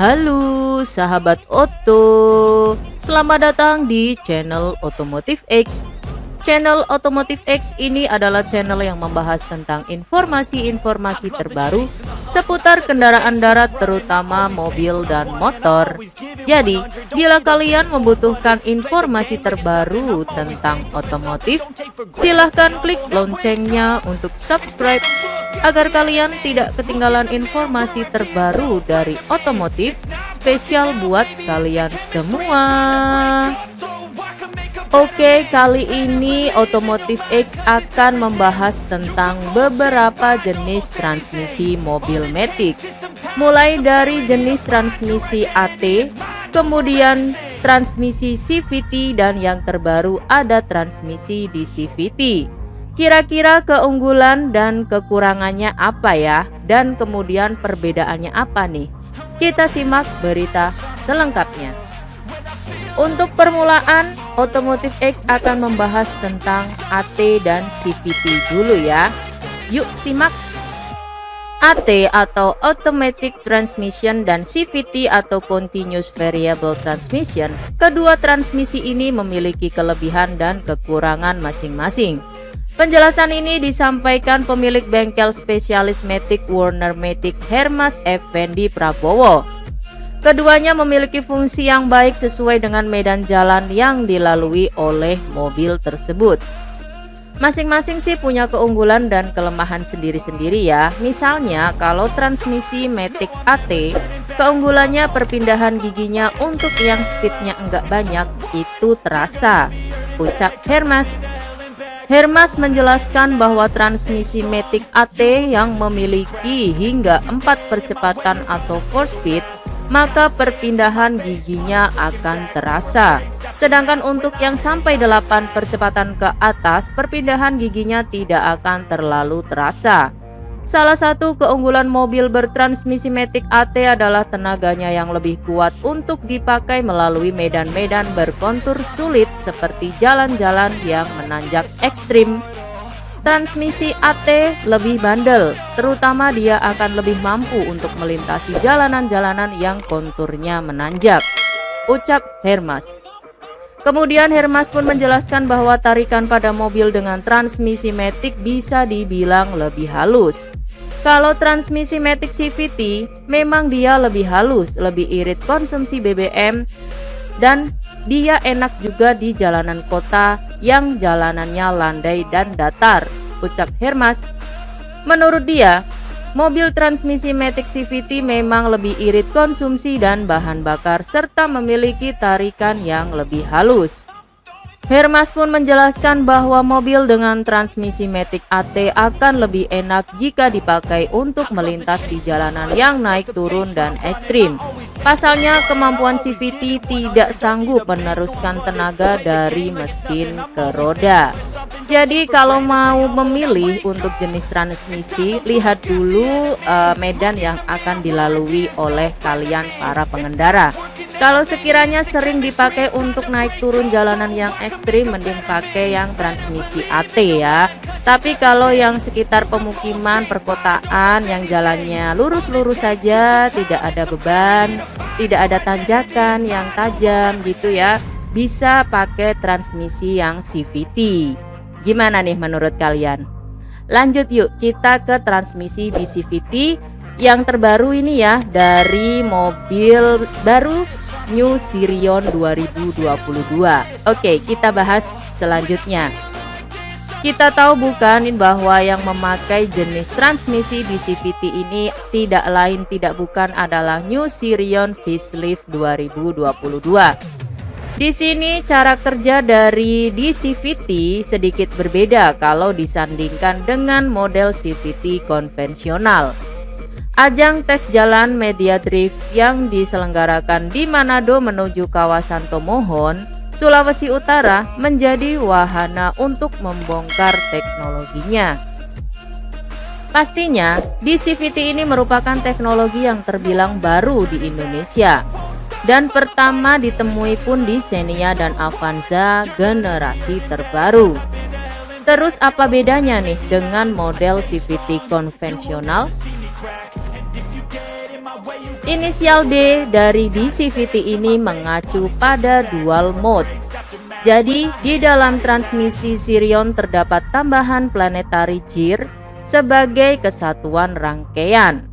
Halo sahabat Oto, selamat datang di channel Otomotif X. Channel Otomotif X ini adalah channel yang membahas tentang informasi-informasi terbaru seputar kendaraan darat terutama mobil dan motor. Jadi, bila kalian membutuhkan informasi terbaru tentang otomotif, silahkan klik loncengnya untuk subscribe agar kalian tidak ketinggalan informasi terbaru dari otomotif spesial buat kalian semua. Oke, kali ini Otomotif X akan membahas tentang beberapa jenis transmisi mobil matic. Mulai dari jenis transmisi AT, kemudian transmisi CVT, dan yang terbaru ada transmisi DCVT. Kira-kira keunggulan dan kekurangannya apa ya? Dan kemudian perbedaannya apa nih? Kita simak berita selengkapnya. Untuk permulaan, Otomotif X akan membahas tentang AT dan CVT dulu ya. Yuk simak. AT atau Automatic Transmission dan CVT atau Continuous Variable Transmission, kedua transmisi ini memiliki kelebihan dan kekurangan masing-masing. Penjelasan ini disampaikan pemilik bengkel spesialis matic Warner Matic Hermas Effendi Prabowo. Keduanya memiliki fungsi yang baik sesuai dengan medan jalan yang dilalui oleh mobil tersebut. Masing-masing sih punya keunggulan dan kelemahan sendiri-sendiri ya. Misalnya kalau transmisi matic AT, keunggulannya perpindahan giginya untuk yang speednya enggak banyak itu terasa, ucap Hermas. Hermas menjelaskan bahwa transmisi matic AT yang memiliki hingga 4 percepatan atau 4 speed, maka perpindahan giginya akan terasa. Sedangkan untuk yang sampai 8 percepatan ke atas, perpindahan giginya tidak akan terlalu terasa. Salah satu keunggulan mobil bertransmisi matic AT adalah tenaganya yang lebih kuat untuk dipakai melalui medan-medan berkontur sulit seperti jalan-jalan yang menanjak ekstrim. Transmisi AT lebih bandel, terutama dia akan lebih mampu untuk melintasi jalanan-jalanan yang konturnya menanjak, ucap Hermas. Kemudian Hermas pun menjelaskan bahwa tarikan pada mobil dengan transmisi matic bisa dibilang lebih halus. Kalau transmisi matic CVT memang dia lebih halus, lebih irit konsumsi BBM, dan dia enak juga di jalanan kota yang jalanannya landai dan datar, ucap Hermas. Menurut dia, mobil transmisi matic CVT memang lebih irit konsumsi dan bahan bakar serta memiliki tarikan yang lebih halus. Hermas pun menjelaskan bahwa mobil dengan transmisi matic AT akan lebih enak jika dipakai untuk melintas di jalanan yang naik turun dan ekstrim. Pasalnya kemampuan CVT tidak sanggup meneruskan tenaga dari mesin ke roda. Jadi kalau mau memilih untuk jenis transmisi, lihat dulu medan yang akan dilalui oleh kalian para pengendara. Kalau sekiranya sering dipakai untuk naik turun jalanan yang ekstrim, mending pakai yang transmisi AT ya. Tapi kalau yang sekitar pemukiman, perkotaan yang jalannya lurus-lurus saja, tidak ada beban, tidak ada tanjakan yang tajam gitu ya, bisa pakai transmisi yang CVT. Gimana nih menurut kalian? Lanjut yuk, kita ke transmisi di CVT yang terbaru ini ya, dari mobil baru New Sirion 2022. Oke, kita bahas selanjutnya. Kita tahu bukan bahwa yang memakai jenis transmisi DCVT ini tidak lain tidak bukan adalah New Sirion Facelift 2022. Di sini cara kerja dari DCVT sedikit berbeda kalau disandingkan dengan model CVT konvensional. Ajang tes jalan media drift yang diselenggarakan di Manado menuju kawasan Tomohon, Sulawesi Utara menjadi wahana untuk membongkar teknologinya. Pastinya, DCVT ini merupakan teknologi yang terbilang baru di Indonesia dan pertama ditemui pun di Xenia dan Avanza generasi terbaru. Terus apa bedanya nih dengan model CVT konvensional? Inisial D dari DCVT ini mengacu pada dual mode. Jadi, di dalam transmisi Sirion terdapat tambahan planetary gear sebagai kesatuan rangkaian.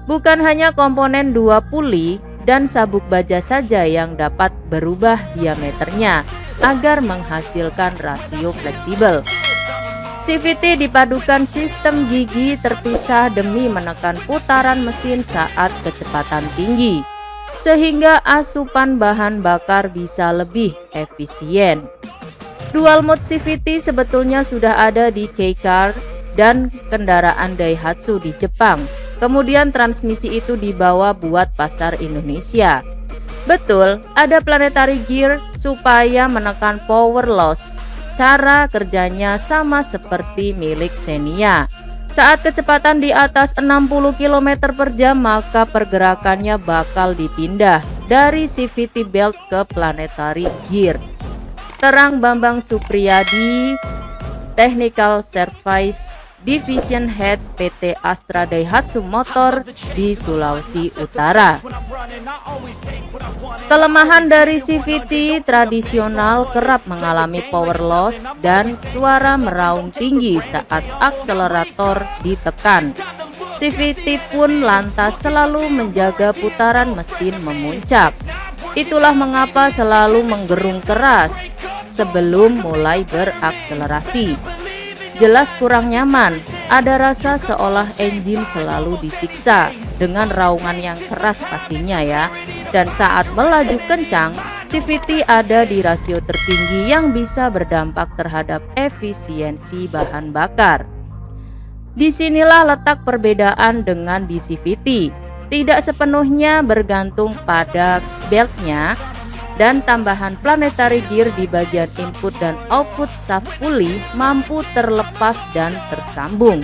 Bukan hanya komponen dua puli dan sabuk baja saja yang dapat berubah diameternya agar menghasilkan rasio fleksibel. CVT dipadukan sistem gigi terpisah demi menekan putaran mesin saat kecepatan tinggi, sehingga asupan bahan bakar bisa lebih efisien. Dual mode CVT sebetulnya sudah ada di K-Car dan kendaraan Daihatsu di Jepang. Kemudian transmisi itu dibawa buat pasar Indonesia. Betul, ada planetary gear supaya menekan power loss. Cara kerjanya sama seperti milik Xenia. Saat kecepatan di atas 60 km per jam, maka pergerakannya bakal dipindah dari CVT belt ke planetary gear. Terang Bambang Supriyadi, Technical Service Division Head PT Astra Daihatsu Motor di Sulawesi Utara. Kelemahan dari CVT tradisional kerap mengalami power loss dan suara meraung tinggi saat akselerator ditekan. CVT pun lantas selalu menjaga putaran mesin memuncak. Itulah mengapa selalu menggerung keras sebelum mulai berakselerasi. Jelas kurang nyaman, ada rasa seolah engine selalu disiksa dengan raungan yang keras pastinya ya. Dan saat melaju kencang, CVT ada di rasio tertinggi yang bisa berdampak terhadap efisiensi bahan bakar. Disinilah letak perbedaan dengan di CVT. Tidak sepenuhnya bergantung pada beltnya, dan tambahan planetary gear di bagian input dan output shaft pulley mampu terlepas dan tersambung.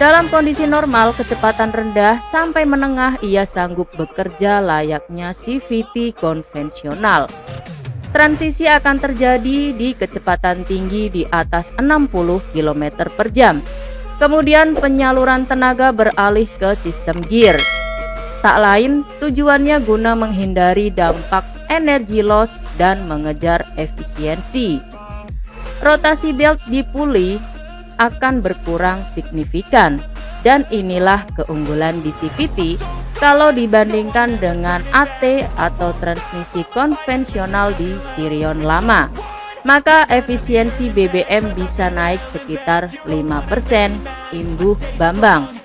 Dalam kondisi normal, kecepatan rendah sampai menengah ia sanggup bekerja layaknya CVT konvensional. Transisi akan terjadi di kecepatan tinggi di atas 60 km per jam. Kemudian penyaluran tenaga beralih ke sistem gear. Tak lain tujuannya guna menghindari dampak energi loss dan mengejar efisiensi. Rotasi belt di pulley akan berkurang signifikan, dan inilah keunggulan di CVT kalau dibandingkan dengan AT atau transmisi konvensional di Sirion lama. Maka efisiensi BBM bisa naik sekitar 5%, imbuh Bambang.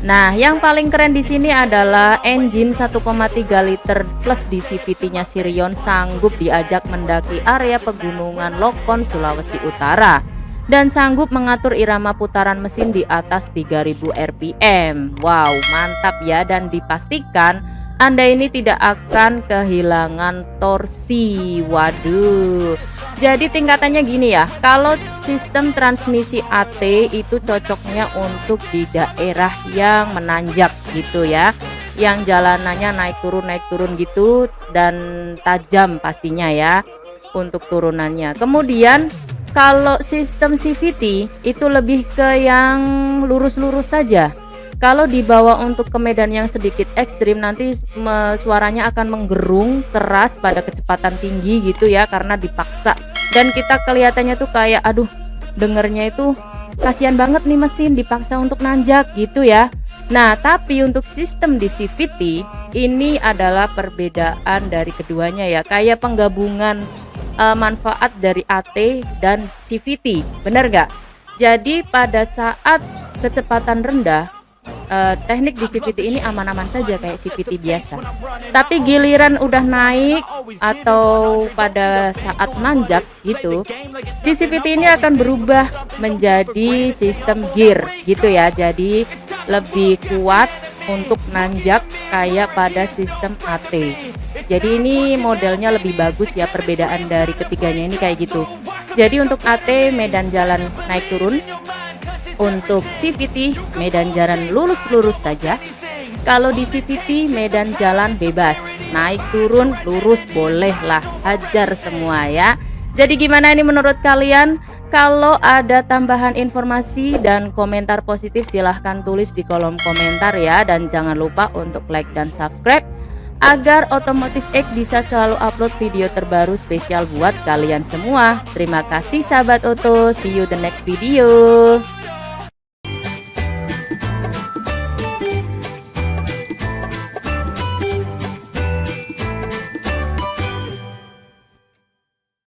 Nah, yang paling keren di sini adalah engine 1,3 liter plus di CVT-nya Sirion sanggup diajak mendaki area pegunungan Lokon, Sulawesi Utara, dan sanggup mengatur irama putaran mesin di atas 3000 rpm. Wow, mantap ya, dan dipastikan Anda ini tidak akan kehilangan torsi. Waduh. Jadi tingkatannya gini ya, kalau sistem transmisi AT itu cocoknya untuk di daerah yang menanjak gitu ya, yang jalanannya naik turun gitu dan tajam pastinya ya untuk turunannya. Kemudian kalau sistem CVT itu lebih ke yang lurus-lurus saja. Kalau dibawa untuk ke medan yang sedikit ekstrim, nanti suaranya akan menggerung keras pada kecepatan tinggi gitu ya, karena dipaksa. Dan kita kelihatannya tuh kayak aduh, dengernya itu kasihan banget nih mesin dipaksa untuk nanjak gitu ya. Nah, tapi untuk sistem di CVT ini adalah perbedaan dari keduanya ya, kayak penggabungan manfaat dari AT dan CVT, bener gak? Jadi pada saat kecepatan rendah, teknik di CVT ini aman-aman saja kayak CVT biasa. Tapi giliran udah naik atau pada saat nanjak gitu, di CVT ini akan berubah menjadi sistem gear gitu ya. Jadi lebih kuat untuk nanjak kayak pada sistem AT. Jadi ini modelnya lebih bagus ya, perbedaan dari ketiganya ini kayak gitu. Jadi untuk AT medan jalan naik turun, untuk CVT medan jalan lurus-lurus saja. Kalau di CVT medan jalan bebas, naik turun lurus bolehlah, hajar semua ya. Jadi gimana ini menurut kalian? Kalau ada tambahan informasi dan komentar positif silahkan tulis di kolom komentar ya. Dan jangan lupa untuk like dan subscribe agar Otomotif X bisa selalu upload video terbaru spesial buat kalian semua. Terima kasih sahabat Oto, see you the next video.